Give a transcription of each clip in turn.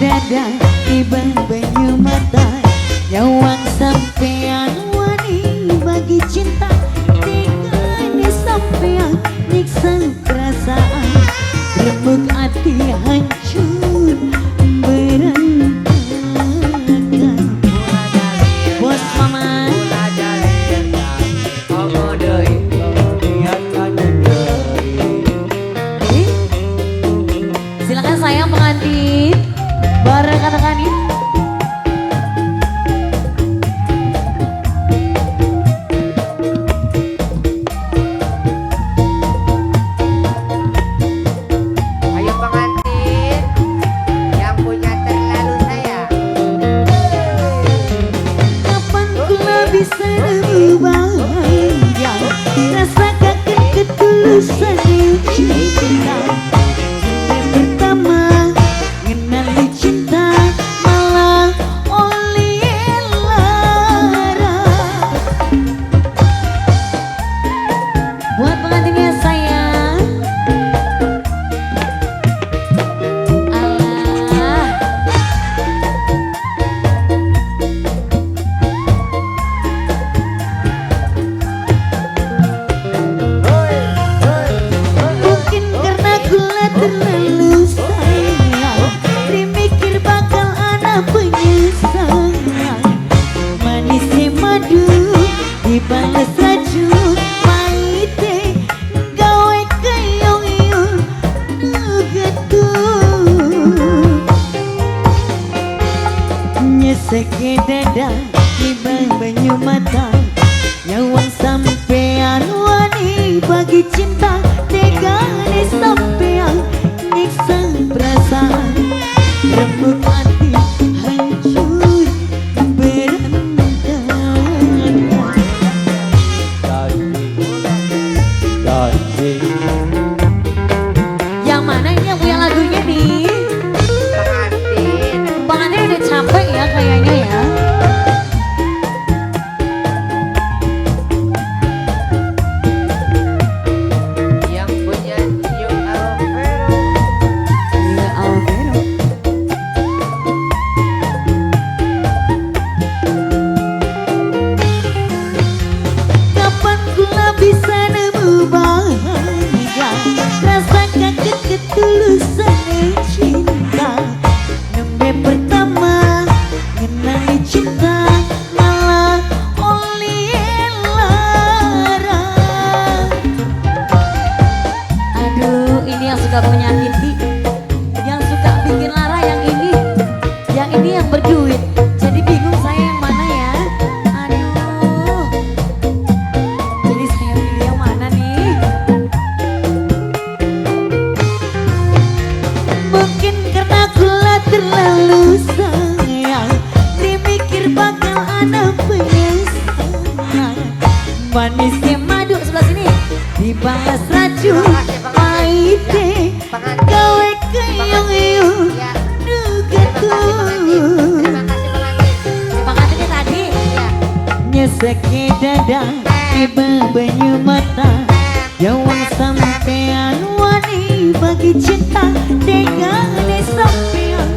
Dada ibang banyu mata nyawang sampean wani bagi cinta tinggalnya sampean nyiksa perasaan remuk hati hancur berantakan. Bos mama silakan sayang pengantin bareng katakan ini. Ayo pengantin yang punya terlalu sayang. Kapan kula bisa bahagia rasa kangen ketulusan cinta pertama ngenali cinta malah oleh lara. Buat pengantinnya sayang Allah mungkin karena gula terlalu sayang dimikir bakal anak penyesalan manisnya madu dibalas racun pahitnya gawe keyong-yong nugetuh nyesek dada ibang banyu mata nyawang sampean wani bagi cinta tegane sampean nyiksa perasaan remuk hati hancur berantakan. Yang mana ini yang punya lagunya nih? Pengantin udah capek ya kayaknya ya. Yang punya New Alvaro. Iya Alvaro. Kapan kula bisa nemu bahagia rasa kangen ketulusan cinta nembe pertama ngenali cinta malah oleh lara. Aduh ini yang suka menyakiti, yang suka bikin lara yang ini yang berduit. Jadi bingung saya yang mana ya. Aduh. Jadi saya pilih yang mana nih? Mungkin karena gula terlalu sayang dimikir bakal anak penyesalan manisnya madu sebelah sini dibalas racun pahitnya gawe keyong-yong nugetuh. Pengantinnya tadi nyesek dada ibang banyu mata nyawang sampean wani bagi cinta tegane sampean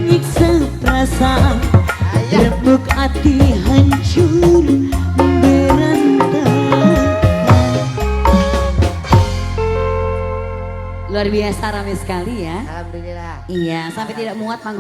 nyiksa perasaan remuk hati hancur berantakan. Luar biasa ramai sekali ya. Alhamdulillah. Iya sampai tidak muat panggung.